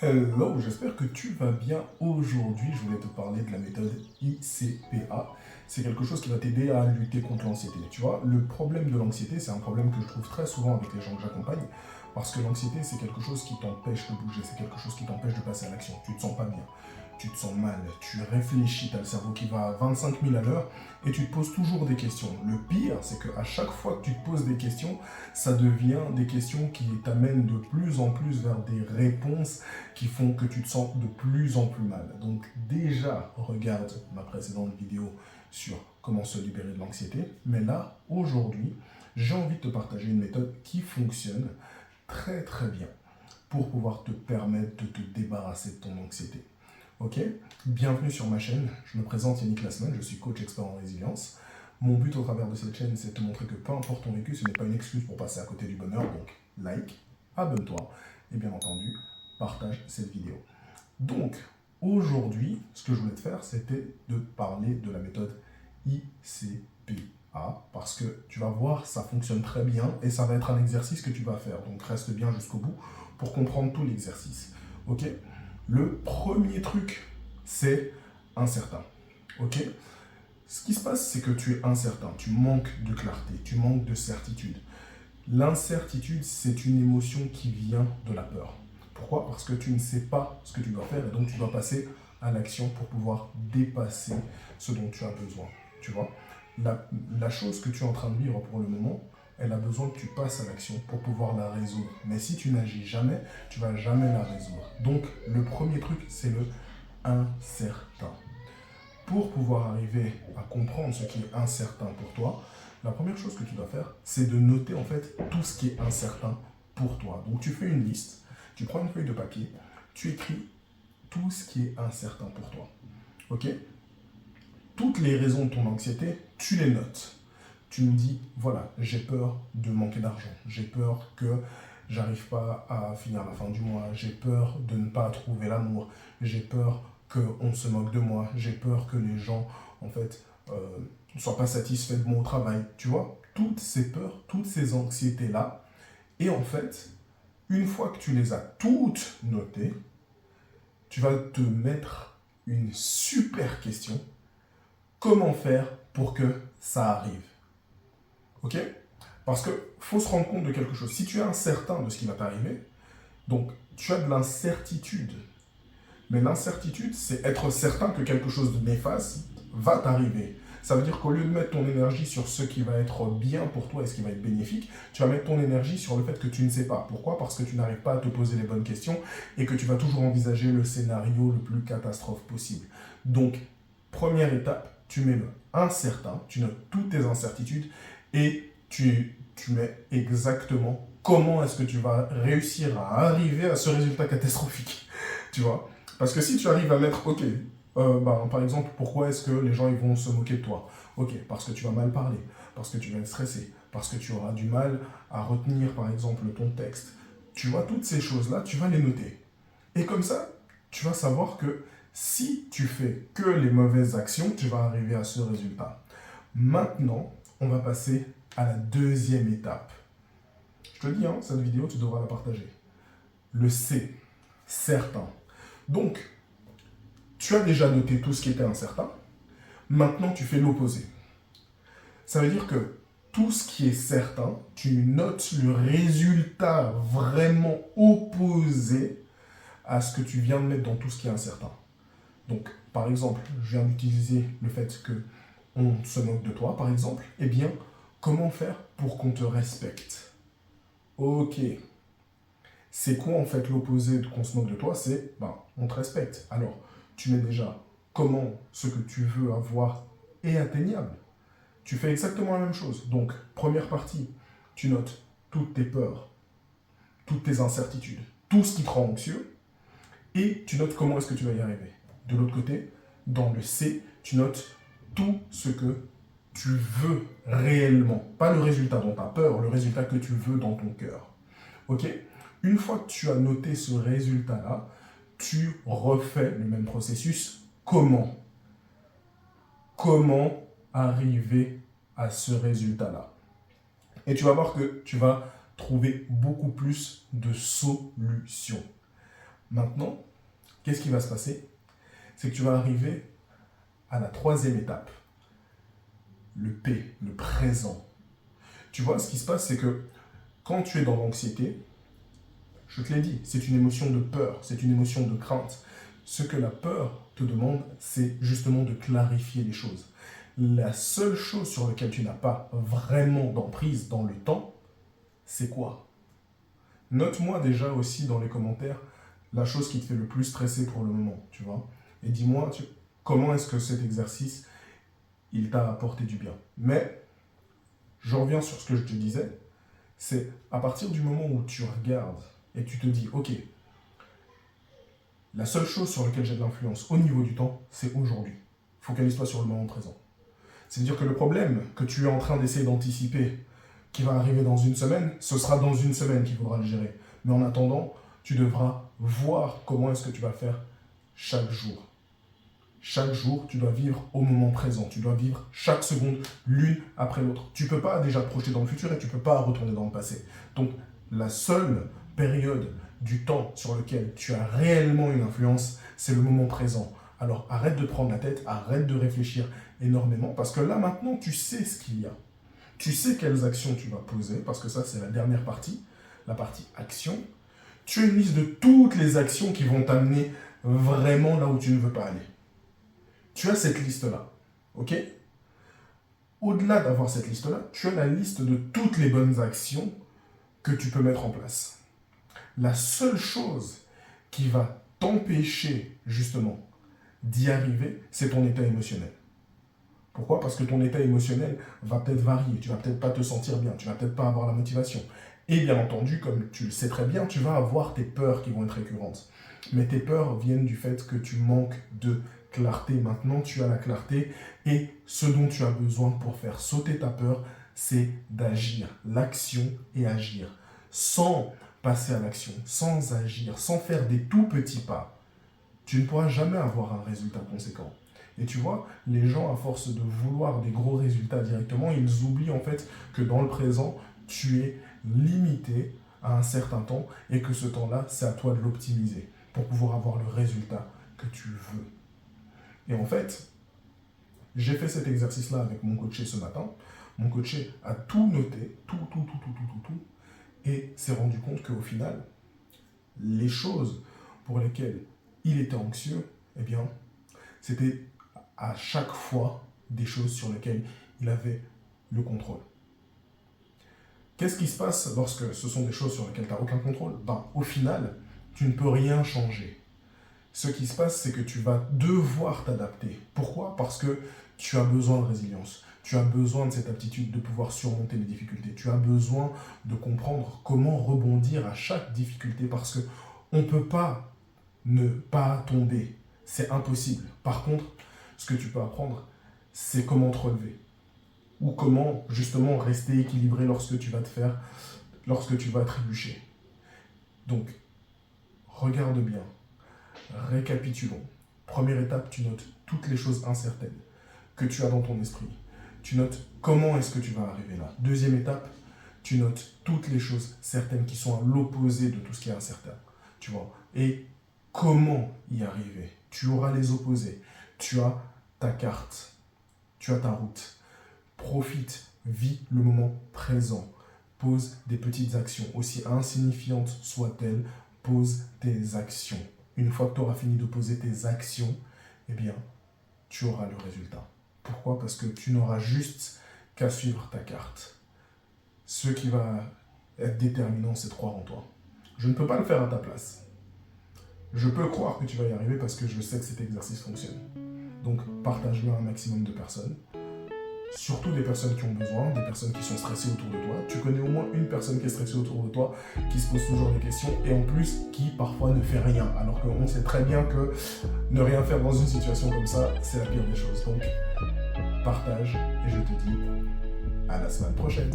Hello, j'espère que tu vas bien. Aujourd'hui, je voulais te parler de la méthode ICPA. C'est quelque chose qui va t'aider à lutter contre l'anxiété. Tu vois, le problème de l'anxiété, c'est un problème que je trouve très souvent avec les gens que j'accompagne, parce que l'anxiété, c'est quelque chose qui t'empêche de bouger, c'est quelque chose qui t'empêche de passer à l'action. Tu te sens pas bien, tu te sens mal, tu réfléchis, tu as le cerveau qui va à 25 000 à l'heure et tu te poses toujours des questions. Le pire, c'est qu'à chaque fois que tu te poses des questions, ça devient des questions qui t'amènent de plus en plus vers des réponses qui font que tu te sens de plus en plus mal. Donc déjà, regarde ma précédente vidéo sur comment se libérer de l'anxiété. Mais là, aujourd'hui, j'ai envie de te partager une méthode qui fonctionne très très bien pour pouvoir te permettre de te débarrasser de ton anxiété. Ok? Bienvenue sur ma chaîne. Je me présente Yannick Lassman, je suis coach expert en résilience. Mon but au travers de cette chaîne, c'est de te montrer que peu importe ton vécu, ce n'est pas une excuse pour passer à côté du bonheur. Donc, like, abonne-toi et bien entendu, partage cette vidéo. Donc, aujourd'hui, ce que je voulais te faire, c'était de parler de la méthode ICPA, parce que tu vas voir, ça fonctionne très bien et ça va être un exercice que tu vas faire. Donc, reste bien jusqu'au bout pour comprendre tout l'exercice. Ok? Le premier truc, c'est incertain. Ok? Ce qui se passe, c'est que tu es incertain, tu manques de clarté, tu manques de certitude. L'incertitude, c'est une émotion qui vient de la peur. Pourquoi? Parce que tu ne sais pas ce que tu dois faire et donc tu dois passer à l'action pour pouvoir dépasser ce dont tu as besoin. Tu vois? La chose que tu es en train de vivre pour le moment, elle a besoin que tu passes à l'action pour pouvoir la résoudre. Mais si tu n'agis jamais, tu vas jamais la résoudre. Donc, le premier truc, c'est le incertain. Pour pouvoir arriver à comprendre ce qui est incertain pour toi, la première chose que tu dois faire, c'est de noter en fait tout ce qui est incertain pour toi. Donc tu fais une liste, tu prends une feuille de papier, tu écris tout ce qui est incertain pour toi. Ok? Toutes les raisons de ton anxiété, tu les notes. Tu me dis, voilà, j'ai peur de manquer d'argent, j'ai peur que j'arrive pas à finir la fin du mois, j'ai peur de ne pas trouver l'amour, j'ai peur qu'on se moque de moi, j'ai peur que les gens, en fait, ne soient pas satisfaits de moi au travail. Tu vois, toutes ces peurs, toutes ces anxiétés-là, et en fait, une fois que tu les as toutes notées, tu vas te mettre une super question. Comment faire pour que ça arrive? Ok? Parce qu'il faut se rendre compte de quelque chose. Si tu es incertain de ce qui va t'arriver, donc tu as de l'incertitude. Mais l'incertitude, c'est être certain que quelque chose de néfaste va t'arriver. Ça veut dire qu'au lieu de mettre ton énergie sur ce qui va être bien pour toi et ce qui va être bénéfique, tu vas mettre ton énergie sur le fait que tu ne sais pas. Pourquoi? Parce que tu n'arrives pas à te poser les bonnes questions et que tu vas toujours envisager le scénario le plus catastrophe possible. Donc, première étape, tu mets le incertain, tu notes toutes tes incertitudes et tu mets exactement comment est-ce que tu vas réussir à arriver à ce résultat catastrophique. Tu vois? Parce que si tu arrives à mettre, ok, par exemple, pourquoi est-ce que les gens ils vont se moquer de toi? Ok, parce que tu vas mal parler, parce que tu vas être stressé, parce que tu auras du mal à retenir, par exemple, ton texte. Tu vois, toutes ces choses-là, tu vas les noter. Et comme ça, tu vas savoir que si tu fais que les mauvaises actions, tu vas arriver à ce résultat. Maintenant, on va passer à la deuxième étape. Je te dis, hein, cette vidéo, tu devras la partager. Le C, certain. Donc, tu as déjà noté tout ce qui était incertain. Maintenant, tu fais l'opposé. Ça veut dire que tout ce qui est certain, tu notes le résultat vraiment opposé à ce que tu viens de mettre dans tout ce qui est incertain. Donc, par exemple, je viens d'utiliser le fait que on se moque de toi, par exemple. Eh bien, comment faire pour qu'on te respecte? Ok. C'est quoi en fait l'opposé de qu'on se moque de toi? C'est, on te respecte. Alors, tu mets déjà comment ce que tu veux avoir est atteignable. Tu fais exactement la même chose. Donc, première partie, tu notes toutes tes peurs, toutes tes incertitudes, tout ce qui te rend anxieux, et tu notes comment est-ce que tu vas y arriver. De l'autre côté, dans le C, tu notes tout ce que tu veux réellement. Pas le résultat dont tu as peur, le résultat que tu veux dans ton cœur. Ok? Une fois que tu as noté ce résultat-là, tu refais le même processus. Comment? Comment arriver à ce résultat-là? Et tu vas voir que tu vas trouver beaucoup plus de solutions. Maintenant, qu'est-ce qui va se passer? C'est que tu vas arriver à la troisième étape. Le P, le présent. Tu vois, ce qui se passe, c'est que quand tu es dans l'anxiété, je te l'ai dit, c'est une émotion de peur, c'est une émotion de crainte. Ce que la peur te demande, c'est justement de clarifier les choses. La seule chose sur laquelle tu n'as pas vraiment d'emprise dans le temps, c'est quoi? Note-moi déjà aussi dans les commentaires la chose qui te fait le plus stresser pour le moment, tu vois. Et dis-moi, comment est-ce que cet exercice, il t'a apporté du bien. Mais, je reviens sur ce que je te disais, c'est à partir du moment où tu regardes et tu te dis, ok, la seule chose sur laquelle j'ai de l'influence au niveau du temps, c'est aujourd'hui. Focalise-toi sur le moment présent. C'est-à-dire que le problème que tu es en train d'essayer d'anticiper, qui va arriver dans une semaine, ce sera dans une semaine qu'il faudra le gérer. Mais en attendant, tu devras voir comment est-ce que tu vas faire chaque jour. Chaque jour, tu dois vivre au moment présent. Tu dois vivre chaque seconde l'une après l'autre. Tu ne peux pas déjà te projeter dans le futur et tu ne peux pas retourner dans le passé. Donc, la seule période du temps sur lequel tu as réellement une influence, c'est le moment présent. Alors, arrête de prendre la tête, arrête de réfléchir énormément, parce que là, maintenant, tu sais ce qu'il y a. Tu sais quelles actions tu vas poser, parce que ça, c'est la dernière partie, la partie action. Tu as une liste de toutes les actions qui vont t'amener vraiment là où tu ne veux pas aller. Tu as cette liste-là, ok? Au-delà d'avoir cette liste-là, tu as la liste de toutes les bonnes actions que tu peux mettre en place. La seule chose qui va t'empêcher, justement, d'y arriver, c'est ton état émotionnel. Pourquoi? Parce que ton état émotionnel va peut-être varier, tu vas peut-être pas te sentir bien, tu vas peut-être pas avoir la motivation. Et bien entendu, comme tu le sais très bien, tu vas avoir tes peurs qui vont être récurrentes. Mais tes peurs viennent du fait que tu manques de clarté. Maintenant, tu as la clarté et ce dont tu as besoin pour faire sauter ta peur, c'est d'agir. L'action et agir. Sans passer à l'action, sans agir, sans faire des tout petits pas, tu ne pourras jamais avoir un résultat conséquent. Et tu vois, les gens, à force de vouloir des gros résultats directement, ils oublient en fait que dans le présent, tu es limité à un certain temps et que ce temps-là, c'est à toi de l'optimiser pour pouvoir avoir le résultat que tu veux. Et en fait, j'ai fait cet exercice-là avec mon coaché ce matin. Mon coaché a tout noté, tout, et s'est rendu compte qu'au final, les choses pour lesquelles il était anxieux, eh bien, c'était à chaque fois des choses sur lesquelles il avait le contrôle. Qu'est-ce qui se passe lorsque ce sont des choses sur lesquelles tu n'as aucun contrôle? Au final, tu ne peux rien changer. Ce qui se passe, c'est que tu vas devoir t'adapter. Pourquoi? Parce que tu as besoin de résilience. Tu as besoin de cette aptitude de pouvoir surmonter les difficultés. Tu as besoin de comprendre comment rebondir à chaque difficulté parce qu'on ne peut pas ne pas tomber. C'est impossible. Par contre, ce que tu peux apprendre, c'est comment te relever. Ou comment, justement, rester équilibré lorsque tu vas trébucher. Donc, regarde bien. Récapitulons. Première étape, tu notes toutes les choses incertaines que tu as dans ton esprit. Tu notes comment est-ce que tu vas arriver là. Deuxième étape, tu notes toutes les choses certaines qui sont à l'opposé de tout ce qui est incertain. Tu vois. Et comment y arriver? Tu auras les opposés. Tu as ta carte. Tu as ta route. Profite, vis le moment présent. Pose des petites actions, aussi insignifiantes soient-elles, pose tes actions. Une fois que tu auras fini de poser tes actions, eh bien, tu auras le résultat. Pourquoi? Parce que tu n'auras juste qu'à suivre ta carte. Ce qui va être déterminant, c'est de croire en toi. Je ne peux pas le faire à ta place. Je peux croire que tu vas y arriver parce que je sais que cet exercice fonctionne. Donc, partage-le à un maximum de personnes. Surtout des personnes qui ont besoin, des personnes qui sont stressées autour de toi. Tu connais au moins une personne qui est stressée autour de toi, qui se pose toujours des questions et en plus qui parfois ne fait rien. Alors qu'on sait très bien que ne rien faire dans une situation comme ça, c'est la pire des choses. Donc, partage et je te dis à la semaine prochaine.